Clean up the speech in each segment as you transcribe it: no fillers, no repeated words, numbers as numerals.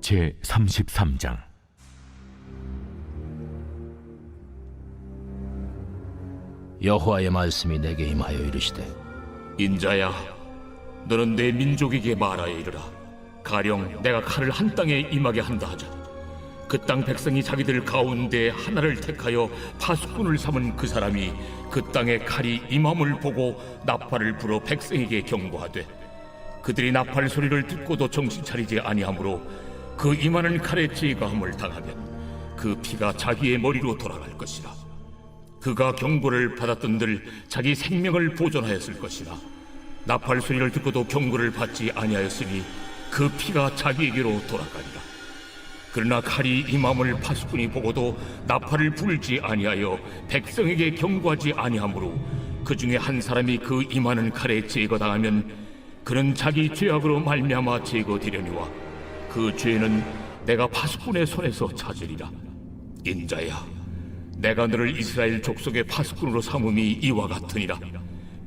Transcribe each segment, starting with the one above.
제 33장. 여호와의 말씀이 내게 임하여 이르시되, 인자야, 너는 내 민족에게 말하여 이르라. 가령 내가 칼을 한 땅에 임하게 한다 하자. 그 땅 백성이 자기들 가운데 하나를 택하여 파수꾼을 삼은 그 사람이 그 땅에 칼이 임함을 보고 나팔을 불어 백성에게 경고하되, 그들이 나팔 소리를 듣고도 정신 차리지 아니하므로 그 임하는 칼에 제거함을 당하면 그 피가 자기의 머리로 돌아갈 것이라. 그가 경고를 받았던들 자기 생명을 보존하였을 것이라. 나팔 소리를 듣고도 경고를 받지 아니하였으니 그 피가 자기에게로 돌아가리라. 그러나 칼이 임함을 파수꾼이 보고도 나팔을 불지 아니하여 백성에게 경고하지 아니하므로 그 중에 한 사람이 그 임하는 칼에 제거당하면 그는 자기 죄악으로 말미암아 제거되려니와 그 죄는 내가 파수꾼의 손에서 찾으리라. 인자야, 내가 너를 이스라엘 족속의 파수꾼으로 삼음이 이와 같으니라.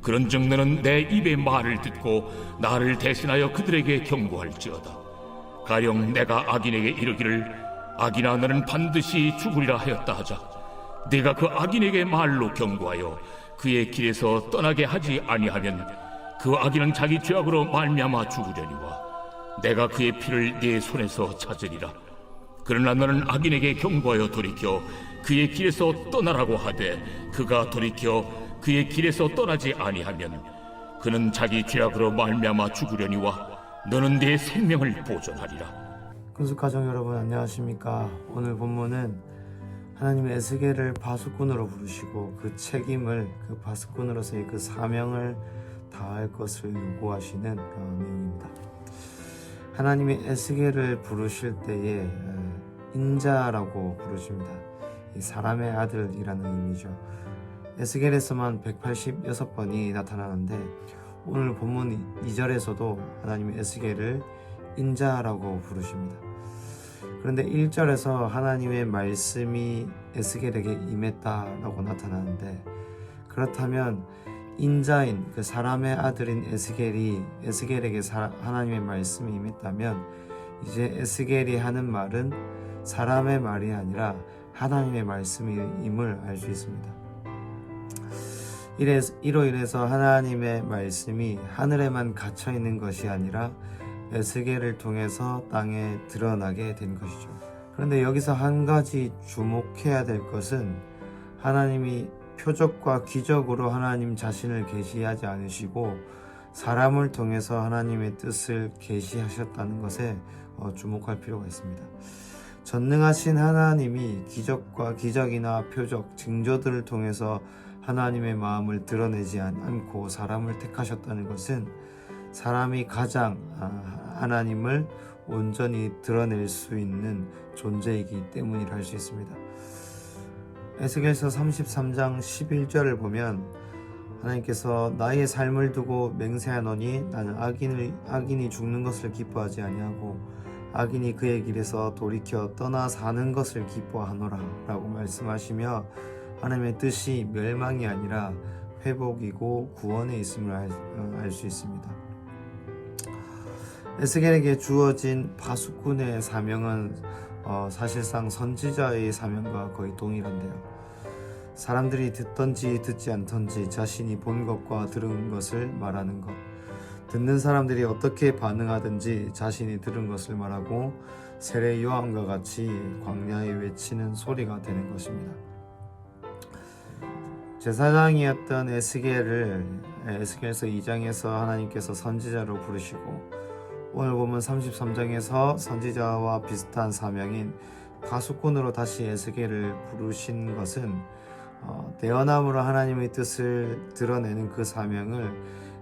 그런즉 너는 내 입의 말을 듣고 나를 대신하여 그들에게 경고할지어다. 가령 내가 악인에게 이르기를, 악인아 너는 반드시 죽으리라 하였다 하자. 내가 그 악인에게 말로 경고하여 그의 길에서 떠나게 하지 아니하면 그 악인은 자기 죄악으로 말미암아 죽으려니와 내가 그의 피를 네 손에서 찾으리라. 그러나 너는 악인에게 경고하여 돌이켜 그의 길에서 떠나라고 하되 그가 돌이켜 그의 길에서 떠나지 아니하면 그는 자기 죄악으로 말미암아 죽으려니와 너는 네 생명을 보존하리라. 근숙가정 여러분 안녕하십니까? 오늘 본문은 하나님의 에스겔을 파수꾼으로 부르시고 그 책임을, 그 파수꾼으로서의 그 사명을 다할 것을 요구하시는 내용입니다. 하나님이 에스겔을 부르실 때에 인자라고 부르십니다. 사람의 아들이라는 의미죠. 에스겔에서만 186번이 나타나는데 오늘 본문 2절에서도 하나님이 에스겔을 인자라고 부르십니다. 그런데 1절에서 하나님의 말씀이 에스겔에게 임했다라고 나타나는데, 그렇다면 인자인 그 사람의 아들인 에스겔에게 하나님의 말씀이 임했다면 이제 에스겔이 하는 말은 사람의 말이 아니라 하나님의 말씀임을 알 수 있습니다. 이로 인해서 하나님의 말씀이 하늘에만 갇혀 있는 것이 아니라 에스겔을 통해서 땅에 드러나게 된 것이죠. 그런데 여기서 한 가지 주목해야 될 것은 하나님이 표적과 기적으로 하나님 자신을 계시하지 않으시고 사람을 통해서 하나님의 뜻을 계시하셨다는 것에 주목할 필요가 있습니다. 전능하신 하나님이 기적과 기적이나 표적, 징조들을 통해서 하나님의 마음을 드러내지 않고 사람을 택하셨다는 것은 사람이 가장 하나님을 온전히 드러낼 수 있는 존재이기 때문이라 할 수 있습니다. 에스겔서 33장 11절을 보면 하나님께서 나의 삶을 두고 맹세하노니 나는 악인이 죽는 것을 기뻐하지 아니하고 악인이 그의 길에서 돌이켜 떠나 사는 것을 기뻐하노라 라고 말씀하시며 하나님의 뜻이 멸망이 아니라 회복이고 구원에 있음을 알 수 있습니다. 에스겔에게 주어진 파수꾼의 사명은 사실상 선지자의 사명과 거의 동일한데요. 사람들이 듣던지 듣지 않던지 자신이 본 것과 들은 것을 말하는 것, 듣는 사람들이 어떻게 반응하든지 자신이 들은 것을 말하고 세례 요한과 같이 광야에 외치는 소리가 되는 것입니다. 제사장이었던 에스겔을 에스겔서 2장에서 하나님께서 선지자로 부르시고 오늘 보면 33장에서 선지자와 비슷한 사명인 파수꾼으로 다시 에스겔을 부르신 것은 대언함으로 하나님의 뜻을 드러내는 그 사명을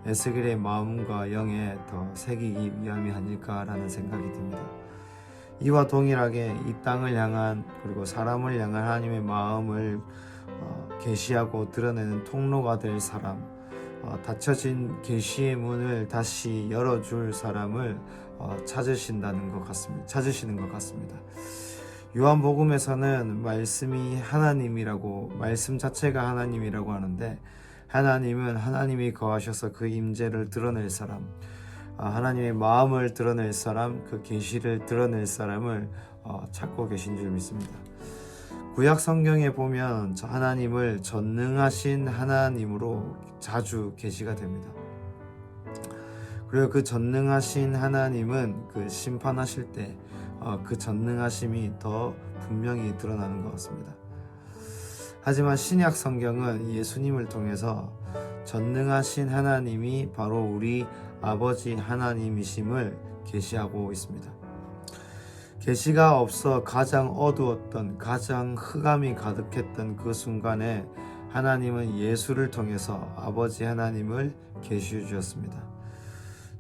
에스겔의 마음과 영에 더 새기기 위함이 아닐까라는 생각이 듭니다. 이와 동일하게 이 땅을 향한 그리고 사람을 향한 하나님의 마음을 계시하고 드러내는 통로가 될 사람, 닫혀진 계시의 문을 다시 열어줄 사람을 찾으시는 것 같습니다. 요한복음에서는 말씀이 하나님이라고, 말씀 자체가 하나님이라고 하는데 하나님은 하나님이 거하셔서 그 임재를 드러낼 사람, 하나님의 마음을 드러낼 사람, 그 계시를 드러낼 사람을 찾고 계신 줄 믿습니다. 구약 성경에 보면 하나님을 전능하신 하나님으로 자주 계시가 됩니다. 그리고 그 전능하신 하나님은 그 심판하실 때 그 전능하심이 더 분명히 드러나는 것 같습니다. 하지만 신약 성경은 예수님을 통해서 전능하신 하나님이 바로 우리 아버지 하나님이심을 계시하고 있습니다. 계시가 없어 가장 어두웠던, 가장 흑암이 가득했던 그 순간에 하나님은 예수를 통해서 아버지 하나님을 계시해 주셨습니다.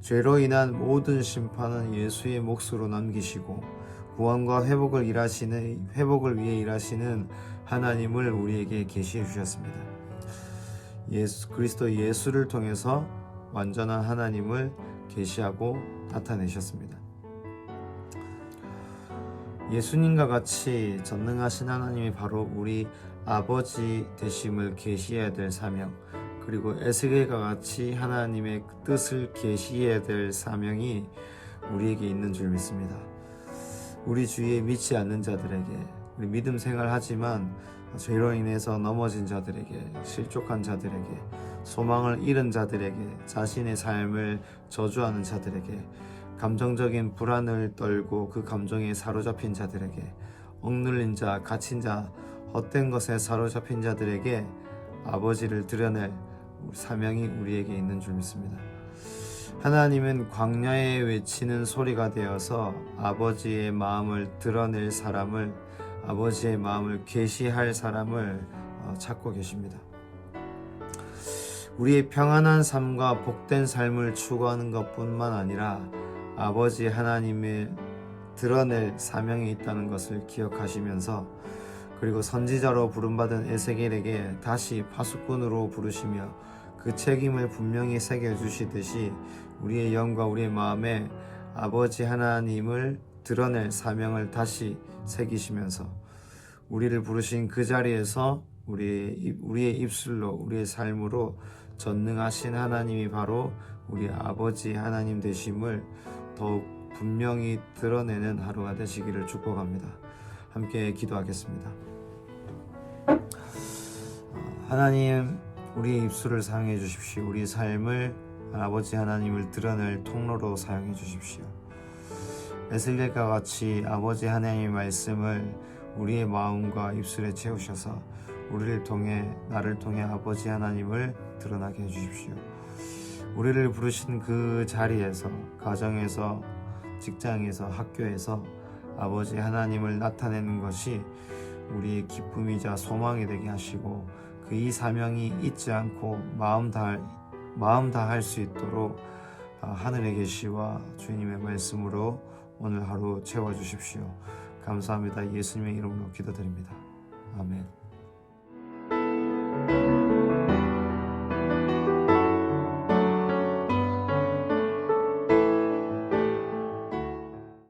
죄로 인한 모든 심판은 예수의 몫으로 남기시고 구원과 회복을 위해 일하시는 하나님을 우리에게 계시해 주셨습니다. 그리스도 예수를 통해서 완전한 하나님을 계시하고 나타내셨습니다. 예수님과 같이 전능하신 하나님이 바로 우리 아버지 되심을 계시해야 될 사명, 그리고 에스겔과 같이 하나님의 뜻을 계시해야 될 사명이 우리에게 있는 줄 믿습니다. 우리 주위에 믿지 않는 자들에게, 우리 믿음 생활하지만 죄로 인해서 넘어진 자들에게, 실족한 자들에게, 소망을 잃은 자들에게, 자신의 삶을 저주하는 자들에게, 감정적인 불안을 떨고 그 감정에 사로잡힌 자들에게, 억눌린 자, 갇힌 자, 헛된 것에 사로잡힌 자들에게 아버지를 드러낼 사명이 우리에게 있는 줄 믿습니다. 하나님은 광야에 외치는 소리가 되어서 아버지의 마음을 드러낼 사람을, 아버지의 마음을 계시할 사람을 찾고 계십니다. 우리의 평안한 삶과 복된 삶을 추구하는 것뿐만 아니라 아버지 하나님을 드러낼 사명이 있다는 것을 기억하시면서, 그리고 선지자로 부름받은 에스겔에게 다시 파수꾼으로 부르시며 그 책임을 분명히 새겨주시듯이 우리의 영과 우리의 마음에 아버지 하나님을 드러낼 사명을 다시 새기시면서 우리를 부르신 그 자리에서 우리의 입술로, 우리의 삶으로 전능하신 하나님이 바로 우리 아버지 하나님 되심을 더욱 분명히 드러내는 하루가 되시기를 축복합니다. 함께 기도하겠습니다. 하나님, 우리의 입술을 사용해 주십시오. 우리 삶을 아버지 하나님을 드러낼 통로로 사용해 주십시오. 에스겔과 같이 아버지 하나님의 말씀을 우리의 마음과 입술에 채우셔서 우리를 통해, 나를 통해 아버지 하나님을 드러나게 해주십시오. 우리를 부르신 그 자리에서, 가정에서, 직장에서, 학교에서 아버지 하나님을 나타내는 것이 우리의 기쁨이자 소망이 되게 하시고, 그 이 사명이 잊지 않고 마음 다할 수 있도록 하늘의 계시와 주님의 말씀으로 오늘 하루 채워주십시오. 감사합니다. 예수님의 이름으로 기도드립니다. 아멘.